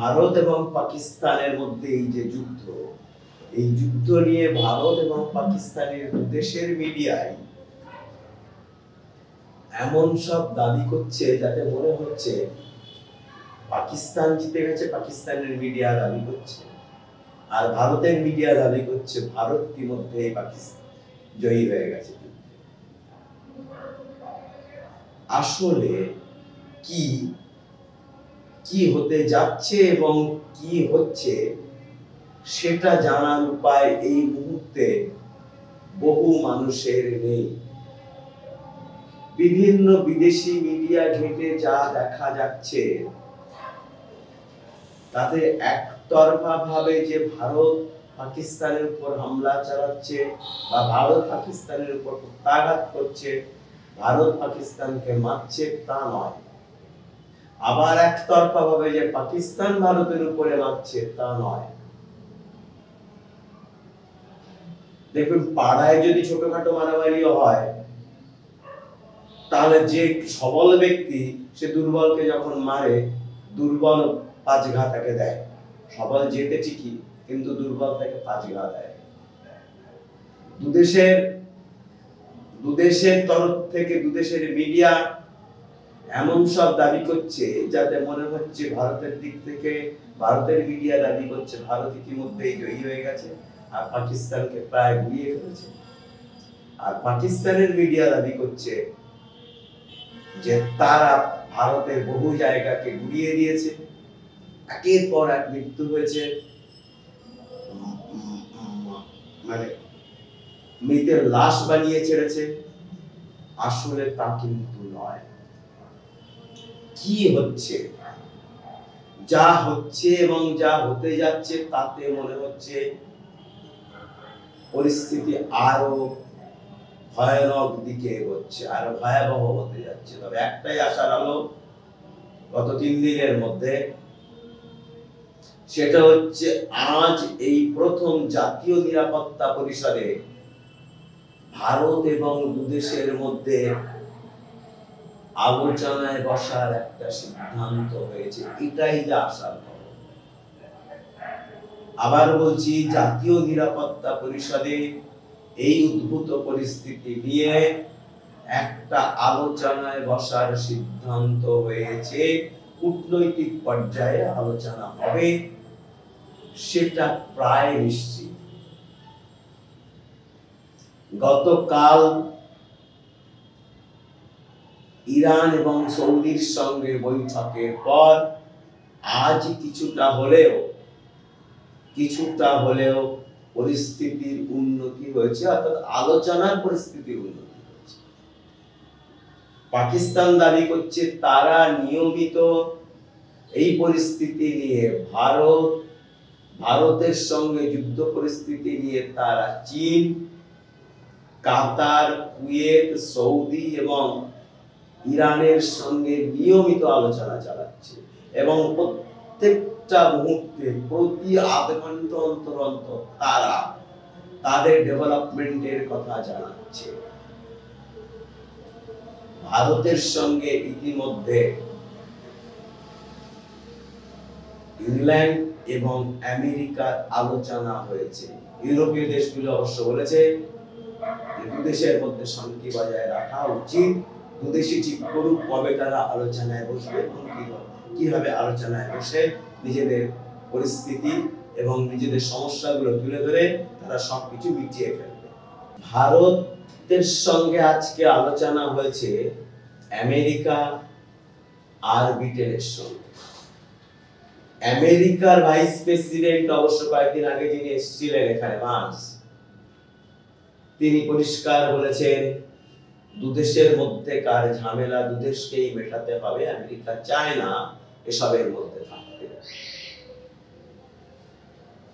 ভারত এবং পাকিস্তানের মধ্যে এই যে যুদ্ধ, এই যুদ্ধ নিয়ে ভারত এবং পাকিস্তানের দেশের মিডিয়ায় এমন সব দাবি করছে যাতে মনে হচ্ছে পাকিস্তান জিতে গেছে, পাকিস্তানের মিডিয়া দাবি করছে, আর ভারতের মিডিয়া দাবি করছে ভারত ইতিমধ্যে পাকিস্তান জয়ী হয়ে গেছে। আসলে কি কি হতে যাচ্ছে এবং কি হচ্ছে সেটা জানার উপায় এই মুহূর্তে বহু মানুষের নেই। বিভিন্ন বিদেশি মিডিয়া ঘেঁটে যা দেখা যাচ্ছে তাতে একতরফা ভাবে যে ভারত পাকিস্তানের উপর হামলা চালাচ্ছে বা ভারত পাকিস্তানের উপর প্রত্যাঘাত করছে, ভারত পাকিস্তানকে মারছে, তা নয়। আবার একতরফা ভাবে যে পাকিস্তান ভারতের উপরে মারছে, তা নয়। দেখবেন পাড়ায় যদি ছোটখাটো মারামারিও হয়, তাহলে যে সবল ব্যক্তি সে দুর্বলকে যখন মারে, দুর্বল 5 ঘা তাকে দেয়। সবল যেতে ঠিকই, কিন্তু দুর্বল তাকে 5 ঘা দেয়। দুদেশের তরফ থেকে দুদেশের মিডিয়া এমন সব দাবি করছে যাতে মনে হচ্ছে ভারতের দিক থেকে, ভারতের মিডিয়া দাবি করছে ভারত ইতিমধ্যেই জয়ী হয়ে গেছে আর পাকিস্তানকে প্রায় গুড়িয়ে ফেলেছে, আর পাকিস্তানের মিডিয়া দাবি করছে যে তারা ভারতের বহু জায়গাকে গুড়িয়ে দিয়েছে, একের পর এক মৃত্যু হয়েছে, মানে মৃতের লাশ বানিয়ে ছেড়েছে। আসলে তা কিন্তু নয়। কি হচ্ছে, যা হচ্ছে এবং যা হতে যাচ্ছে তাতে মনে হচ্ছে পরিস্থিতি আরো ভয়ানক দিকে এগোচ্ছে, আরো ভয়াবহ হতে যাচ্ছে। তবে একটাই আশার আলো গত 3 দিনের মধ্যে, সেটা হচ্ছে আজ এই প্রথম জাতীয় নিরাপত্তা পরিষদে ভারত এবং দুদেশের মধ্যে আলোচনায় বসার একটা সিদ্ধান্ত হয়েছে। এটাই যা আশার খবর। আবার বলছি, জাতীয় নিরাপত্তা পরিষদে এই উদ্ভূত পরিস্থিতি নিয়ে একটা আলোচনায় বসার সিদ্ধান্ত হয়েছে। কূটনৈতিক পর্যায়ে আলোচনা হবে, সেটা প্রায় নিশ্চিত। গতকাল ইরান এবং সৌদির সঙ্গে বৈঠকের পর আজ কিছুটা হলেও পরিস্থিতির উন্নতি হয়েছে, অর্থাৎ আলোচনার পরিস্থিতির উন্নতি হয়েছে। পাকিস্তান দাবি করছে তারা নিয়মিত এই পরিস্থিতি নিয়ে ভারতের সঙ্গে যুদ্ধ পরিস্থিতি নিয়ে তারা চীন, কাতার, কুয়েত, সৌদি এবং ইরানের সঙ্গে নিয়মিত আলোচনা চালাচ্ছে এবং প্রত্যেকটা মুহূর্তে প্রতি আধ ঘন্টা অন্তর অন্তর তারা তাদের ডেভেলপমেন্টের কথা জানাচ্ছে। ভারতের সঙ্গে ইতিমধ্যে ইংল্যান্ড এবং আমেরিকার আলোচনা হয়েছে। ইউরোপীয় দেশগুলো অবশ্য বলেছে যে দুদেশের মধ্যে শান্তি বজায় রাখা উচিত, দুদেশই ঠিক করুক কবে তারা আলোচনায় বসবে এবং কিভাবে আলোচনায় বসে নিজেদের পরিস্থিতি এবং নিজেদের সমস্যাগুলো তুলে ধরে তারা সবকিছু মিটিয়ে ফেলবে। ভারতের সঙ্গে আজকে আলোচনা হয়েছে আমেরিকা আর ব্রিটেনের সঙ্গে। আমেরিকার ভাইস প্রেসিডেন্ট অবশ্য কয়েকদিন আগে যিনি এসেছিলেন এখানে, ভান্স, তিনি পরিষ্কার বলেছেন দুদেশের মধ্যেকার ঝামেলা দুদেশকেই মেটাতে হবে, আমেরিকা চায় না এসবের মধ্যে থাকতে।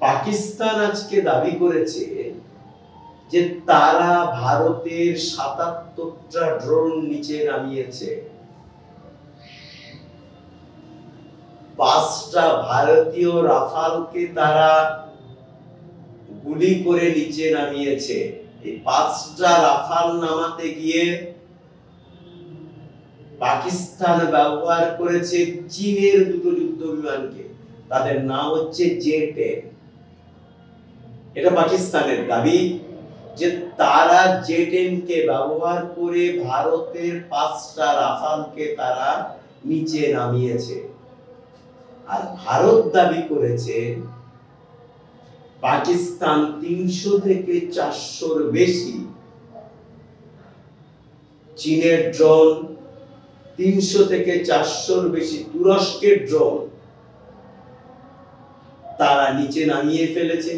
পাকিস্তান আজকে দাবি করেছে যে তারা ভারতের ৭৭টা ড্রোন নিচে নামিয়েছে, 5টা ভারতীয় রাফালকে তারা গুলি করে নিচে নামিয়েছে। এই 5টা রাফাল নামাতে গিয়ে পাকিস্তান ব্যবহার করেছে চীনের 2টো যুদ্ধ বিমানকে। তাদের নাম হচ্ছে জে-10। এটা পাকিস্তানের দাবি যে তারা জে-10 কে ব্যবহার করে ভারতের 5টা রাফালকে তারা নিচে নামিয়েছে। আর ভারত দাবি করেছে পাকিস্তান 300 থেকে 400-র বেশি চীনের ড্রোন, 300 থেকে 400-র বেশি তুরস্কের ড্রোন তারা নিচে নামিয়ে ফেলেছে।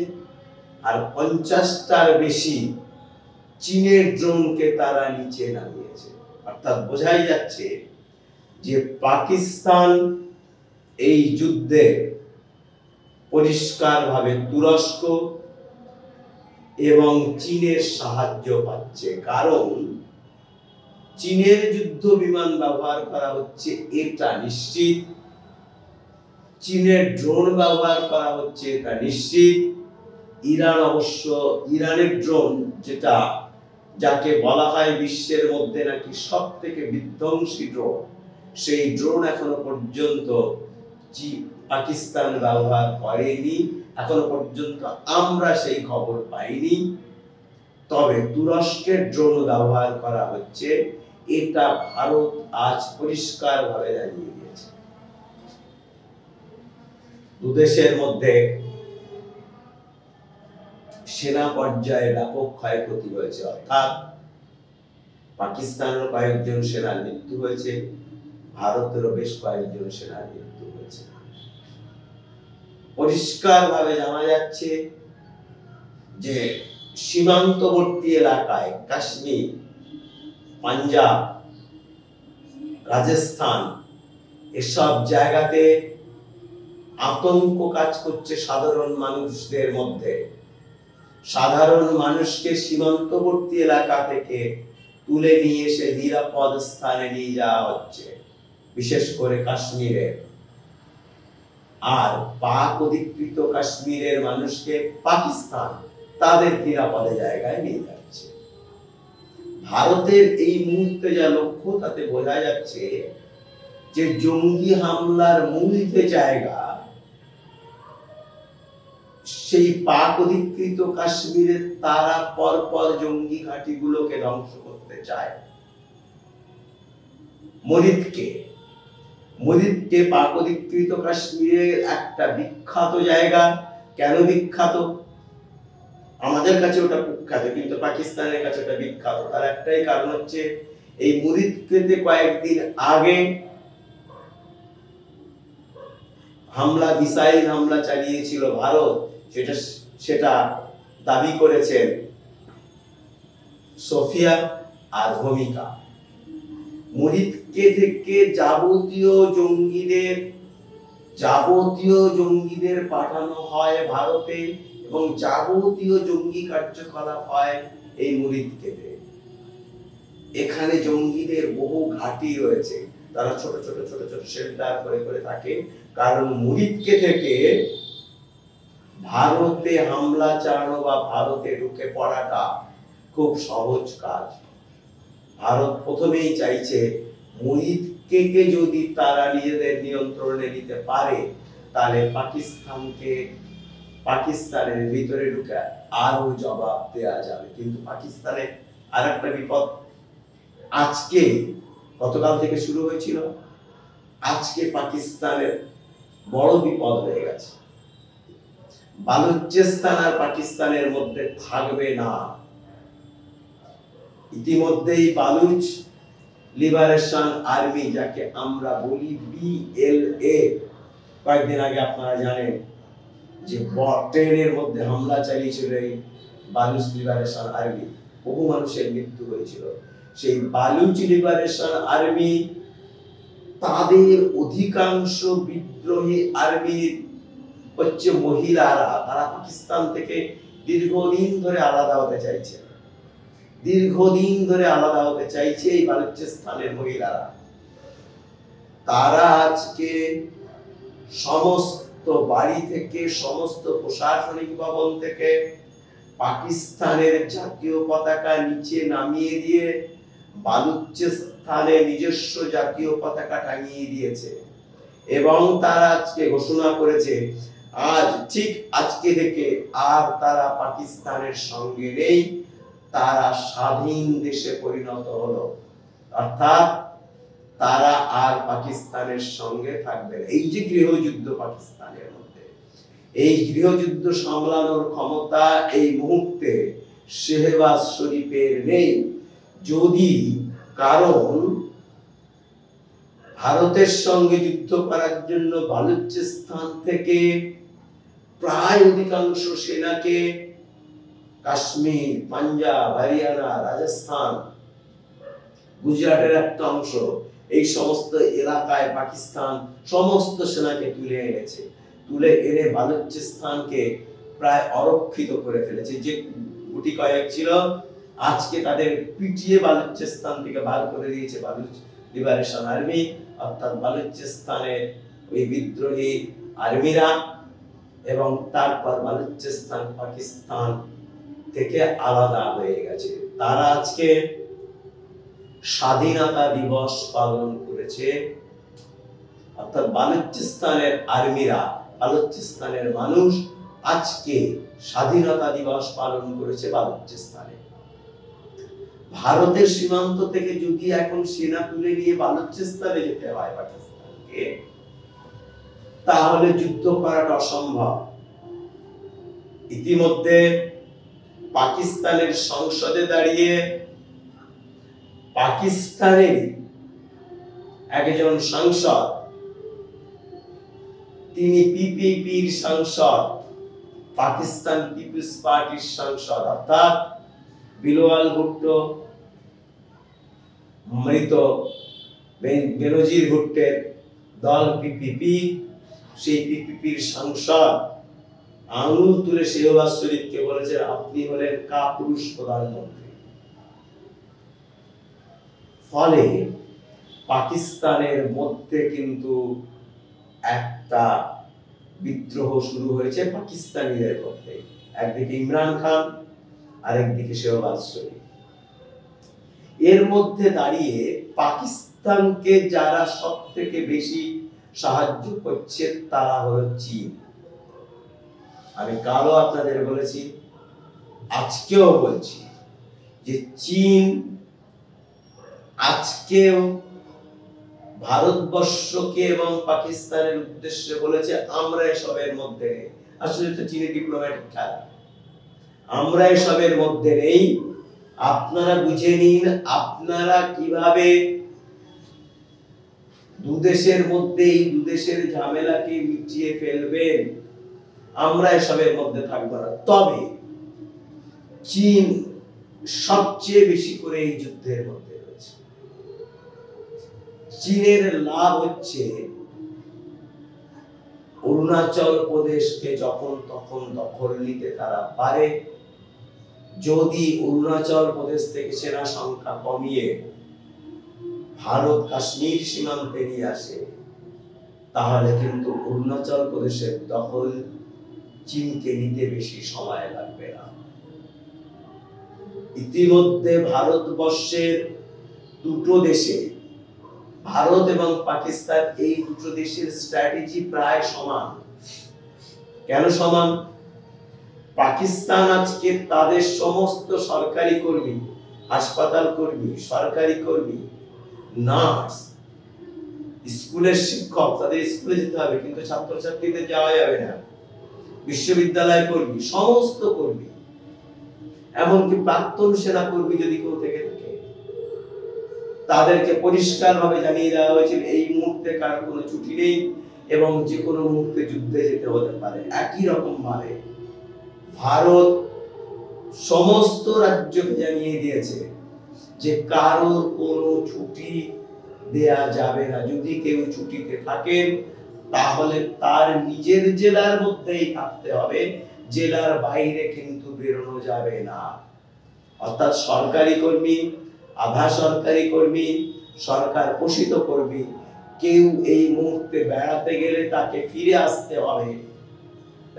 আর 50টার বেশি চীনের ড্রোনকে তারা নিচে নামিয়েছে। অর্থাৎ বোঝাই যাচ্ছে যে পাকিস্তান এই যুদ্ধে পরিষ্কারভাবে তুরস্ক এবং চীনের সাহায্য পাচ্ছে। কারণ চীনের যুদ্ধ বিমান ব্যবহার করা হচ্ছে এটা নিশ্চিত, চীনের ড্রোন ব্যবহার করা হচ্ছে এটা নিশ্চিত। ইরান অবশ্য ইরানের ড্রোন যেটা যাকে বলা হয় বিশ্বের মধ্যে নাকি সবথেকে বিধ্বংসী ড্রোন, সেই ড্রোন এখনো পর্যন্ত পাকিস্তান ব্যবহার করেনি, এখনো পর্যন্ত আমরা সেই খবর পাইনি। তবে তুরস্কের ড্রোন ব্যবহার করা হচ্ছে, এটা ভারত আজ পরিষ্কারভাবে জানিয়ে দিয়েছে। দুদেশের মধ্যে সেনা পর্যায়ে ব্যাপক ক্ষয়ক্ষতি হয়েছে। অর্থাৎ পাকিস্তানের কয়েকজন সেনার মৃত্যু হয়েছে, ভারতেরও বেশ কয়েকজন সেনার মৃত্যু হয়েছে। পরিষ্কারভাবে জানা যাচ্ছে যে সীমান্তবর্তী এলাকায় কাশ্মীর, পাঞ্জাব, রাজস্থান এসব জায়গাতে আতঙ্ক কাজ করছে সাধারণ মানুষদের মধ্যে। সাধারণ মানুষকে সীমান্তবর্তী এলাকা থেকে তুলে নিয়ে এসে নিরাপদ স্থানে নিয়ে যাওয়া হচ্ছে, বিশেষ করে কাশ্মীরে। আর পাক অধিকৃত কাশ্মীরের মানুষকে পাকিস্তান তাদের নিরাপদ জায়গায় নিয়ে যাচ্ছে। ভারতের এই মুহূর্তে যা লক্ষ্য তাতে বোঝা যাচ্ছে যে জঙ্গি হামলার মূল যে জায়গা, সেই পাক অধিকৃত কাশ্মীরের তারা পরপর জঙ্গি ঘাঁটিগুলোকে ধ্বংস করতে চায়। মরিদকে পাক অধিকৃত কাশ্মীরের একটা বিখ্যাত জায়গা। কেন বিখ্যাত? আমাদের কাছে ওটা কুখ্যাত, কিন্তু পাকিস্তানের কাছে ওটা বিখ্যাত। তার একটাই কারণ হচ্ছে এই মরিদকে কয়েকদিন আগে মিসাইল হামলা চালিয়েছিল ভারত। সেটা দাবি করেছেন সোফিয়া আর ভূমিকা। মরিদকে থেকে যাবতীয় জঙ্গিদের পাঠানো হয় ভারতে, এবং যাবতীয় জঙ্গি কার্যকলাপ হয় এই মরিদকে। এখানে জঙ্গিদের বহু ঘাঁটি রয়েছে, তারা ছোট ছোট শেল্টার করে থাকে। কারণ মরিদকে থেকে ভারতে হামলা চালানো বা ভারতে ঢুকে পড়াটা খুব সহজ কাজ। ভারত প্রথমেই চাইছে মরিদকে যদি তারা নিজেদের নিয়ন্ত্রণে নিতে পারে, তাহলে পাকিস্তানের ভিতরে ঢুকে আরো জবাব দেওয়া যাবে। কিন্তু পাকিস্তানে আর একটা বিপদ গতকাল থেকে শুরু হয়েছিল। আজকে পাকিস্তানের বড় বিপদ হয়ে গেছে। বালুচিস্তান আর পাকিস্তানের মধ্যে থাকবে না। ইতিমধ্যেই বালুচ লিবারেশন আর্মি, যাকে আমরা বলি BLA, কয়েকদিন আগে আপনারা জানেন যে ট্রেনের মধ্যে হামলা চালিয়েছিল এই বালুচ লিবারেশন আর্মি, বহু মানুষের মৃত্যু হয়েছিল। সেই বালুচ লিবারেশন আর্মি, তাদের অধিকাংশ বিদ্রোহী আর্মির হচ্ছে মহিলারা। তারা পাকিস্তান থেকে দীর্ঘদিন ধরে আলাদা হতে চাইছে এই বালুচিস্তানের মহিলারা। তারা আজকে সমস্ত বাড়ি থেকে, সমস্ত প্রশাসনিক ভবন থেকে পাকিস্তানের জাতীয় পতাকা নিচে নামিয়ে দিয়ে বালুচিস্তানে নিজস্ব জাতীয় পতাকা টাঙিয়ে দিয়েছে। এবং তারা আজকে ঘোষণা করেছে ঠিক আজকে থেকে আর তারা পাকিস্তানের সঙ্গে নেই, তারা স্বাধীন দেশে পরিণত হলো, অর্থাৎ তারা আর পাকিস্তানের সঙ্গে থাকবে না। এই যে গৃহযুদ্ধ পাকিস্তানের মধ্যে, এই গৃহযুদ্ধ সামলানোর ক্ষমতা এই মুহূর্তে শেহবাজ শরীফের নেই। যদি কারণ ভারতের সঙ্গে যুদ্ধ করার জন্য বালুচিস্তান থেকে প্রায় অধিকাংশ সেনাকে কাশ্মীর, পাঞ্জাব, হরিয়ানা, রাজস্থান, গুজরাটের একটা অংশ, এই সমস্ত এলাকায় পাকিস্তান সমস্ত সেনাকে তুলে এনেছে, তুলে এনে বালুচিস্তানকে প্রায় অরক্ষিত করে ফেলেছে। যে গুটি কয়েক ছিল আজকে তাদের পিটিয়ে বালুচিস্তান থেকে বার করে দিয়েছে বালুচ লিবারেশন আর্মি, অর্থাৎ বালুচিস্তানের ওই বিদ্রোহী আর্মিরা, এবং তারপর বালুচিস্তান পাকিস্তান থেকে আলাদা হয়ে গেছে। তারা আজকে স্বাধীনতা দিবস পালন করেছে, অর্থাৎ বালুচিস্তানের আর্মিরা, বালুচিস্তানের মানুষ আজকে স্বাধীনতা দিবস পালন করেছে বালুচিস্তানে। ভারতের সীমান্ত থেকে যদি এখন সেনা তুলে নিয়ে বালুচিস্তানে যেতে হয় পাকিস্তানকে, তাহলে যুদ্ধ করাটা অসম্ভব। ইতিমধ্যে পাকিস্তানের সংসদে দাঁড়িয়ে পাকিস্তানের একজন সাংসদ, তিনি পিপিপির সাংসদ, পাকিস্তান পিপলস পার্টির সাংসদ, অর্থাৎ বিলওয়াল ভুট্টো, মৃত বেনজির ভুট্টোর দল পিপিপি, সেই পিপিপির সাংসদ আঙুল তুলে শেহবাজ শরীফকে বলেছে আপনি হলেন কাপুরুষ প্রধানমন্ত্রী। ফলে পাকিস্তানের মধ্যে কিন্তু একটা বিদ্রোহ শুরু হয়েছে পাকিস্তানিদের মধ্যে, একদিকে ইমরান খান আর একদিকে শেহবাজ শরীফ। এর মধ্যে দাঁড়িয়ে পাকিস্তানকে যারা সব থেকে বেশি সাহায্য করছে তারা হলো চীন। আমি কালও আপনাদের বলেছি, আজকেও বলছি যে চীন আজকেও ভারতবর্ষকে এবং পাকিস্তানের উদ্দেশ্যে বলেছে আমরা এসবের মধ্যে নেই। আসলে এটা চীনের ডিপ্লোম্যাটিক খেলা, আমরা এসবের মধ্যে নেই, আপনারা বুঝে নিন আপনারা কিভাবে দুদেশের মধ্যে এই দুদেশের ঝামেলাকে মিটিয়ে ফেলবেন, আমরা এসবের মধ্যে থাকবো না। তবে চীন সবচেয়ে বেশি করে এই যুদ্ধের মধ্যে রয়েছে। চীনের লাভ হচ্ছে অরুণাচল প্রদেশকে যখন তখন দখল নিতে তারা পারে। যদি অরুণাচল প্রদেশ থেকে সেনা সংখ্যা কমিয়ে ভারত কাশ্মীর সীমান্তে নিয়ে আসে, তাহলে কিন্তু অরুণাচল প্রদেশের দখল চীনকে নিতে বেশি সময় লাগবে না। ইতিমধ্যে ভারতবর্ষের দুটো দেশে, ভারত এবং পাকিস্তান, এই দুটো দেশের স্ট্র্যাটেজি প্রায় সমান। কেন সমান? পাকিস্তান আজকে তাদের সমস্ত সরকারি কর্মী, হাসপাতাল কর্মী, সরকারি কর্মী, নার্স, স্কুলের শিক্ষক, তাদের স্কুলে যেতে হবে কিন্তু ছাত্রছাত্রীদের যাওয়া যাবে না, বিশ্ববিদ্যালয় কর্মী, সমস্ত কর্মী, এমনকি প্রাক্তন সেনা কর্মী যদি কেউ থেকে থাকে, তাদেরকে পরিষ্কার ভাবে জানিয়ে দেওয়া হয়েছিল এই মুহূর্তে কার কোনো ছুটি নেই এবং যে কোনো মুহূর্তে যুদ্ধে যেতে হতে পারে। একই রকম ভাবে ভারত সমস্ত রাজ্যকে জানিয়ে দিয়েছে যে কারোর কোনো ছুটি দেয়া যাবে না। যদি কেউ ছুটিতে থাকেন তাহলে তার নিজের জেলার মধ্যেই থাকতে হবে, জেলার বাইরে কিন্তু বেরোনো যাবে না। অর্থাৎ সরকারি কর্মী, আধা সরকারি কর্মী, সরকার পোষিত কর্মী, কেউ এই মুহূর্তে বেড়াতে গেলে তাকে ফিরে আসতে হবে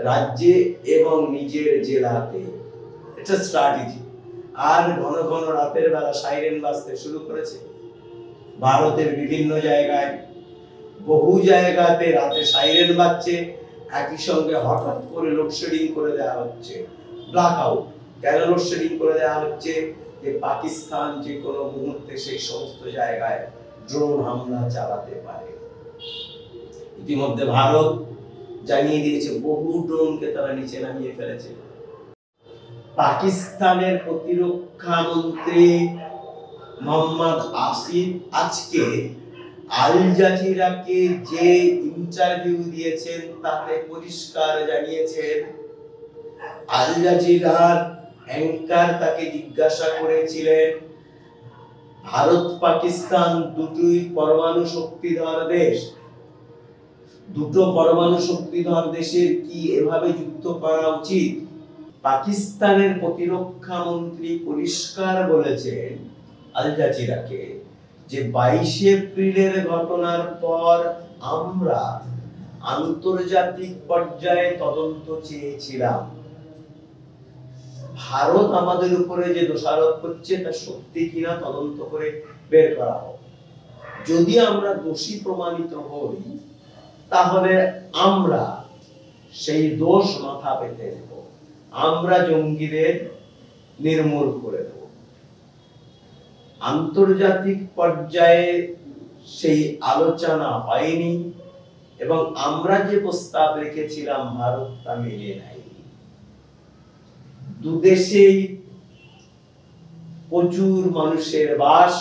রাজ্যে এবং নিজের জেলাতে। এটা স্ট্র্যাটেজি। আর ঘন ঘন রাতের বেলা সাইরেন বাজতে শুরু করেছে ভারতের বিভিন্ন জায়গায়। বহু জায়গাতে রাতে সাইরেন বাজছে, একই সঙ্গে হঠাৎ করে লোডশেডিং করে দেওয়া হচ্ছে, ব্ল্যাক আউট। কেন লোডশেডিং করে দেওয়া হচ্ছে? যে পাকিস্তান যে কোনো মুহূর্তে সেই সমস্ত জায়গায় ড্রোন হামলা চালাতে পারে। ইতিমধ্যে ভারত জানিয়ে দিয়েছে বহু ড্রোনকে তারা নিচে নামিয়ে ফেলেছে। পাকিস্তানের প্রতিরক্ষা মন্ত্রী মোহাম্মদ আসিফ আজকে আল জাজিরাকে যে ইন্টারভিউ দিয়েছেন তাতে পরিষ্কার জানিয়েছেন, আল জাজিরার অ্যাঙ্কার তাকে জিজ্ঞাসা করেছিলেন, ভারত পাকিস্তান দুটোই পরমাণু শক্তিধর দেশ, দুটো পরমাণু শক্তিধর দেশের কি এভাবে যুদ্ধ করা উচিত? পাকিস্তানের প্রতিরক্ষা মন্ত্রী পরিষ্কার বলেছেন আল জাজিরাকে যে 22 এপ্রিলের ঘটনার পর আমরা আন্তর্জাতিক পর্যায়ে তদন্ত চেয়েছিলাম। ভারত আমাদের উপরে যে দোষারোপ করছে তা সত্যি কিনা তদন্ত করে বের করা হোক। যদি আমরা দোষী প্রমাণিত হই তাহলে আমরা সেই দোষ মাথা পেতে নেব, আমরা জঙ্গিদের নির্মূল করে দেব। আন্তর্জাতিক পর্যায়ে সেই আলোচনা হয়নি এবং আমরা যে প্রস্তাব রেখেছিলাম ভারত তা মেনে নেয়নি। দুদেশেই প্রচুর মানুষের বাস,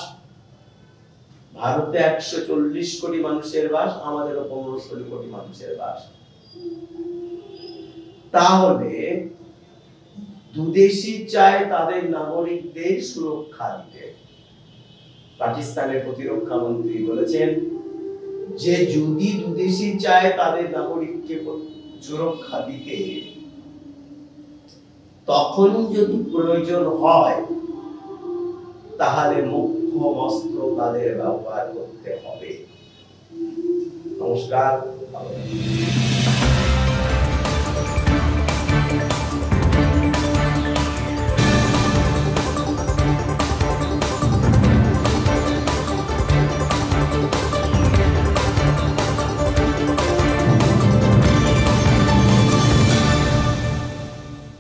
ভারতে 140 কোটি মানুষের বাস, আমাদের 15-16 কোটি মানুষের বাস। তাহলে দুদেশই চায় তাদের নাগরিকদের সুরক্ষা দিতে। পাকিস্তানের প্রতিরক্ষা মন্ত্রী বলেছেন যে যদি দুদেশই চায় তাদের নাগরিককে সুরক্ষা দিতে, তখন যদি প্রয়োজন হয় তাহলে মুখ্য অস্ত্র তাদের ব্যবহার করতে হবে। নমস্কার।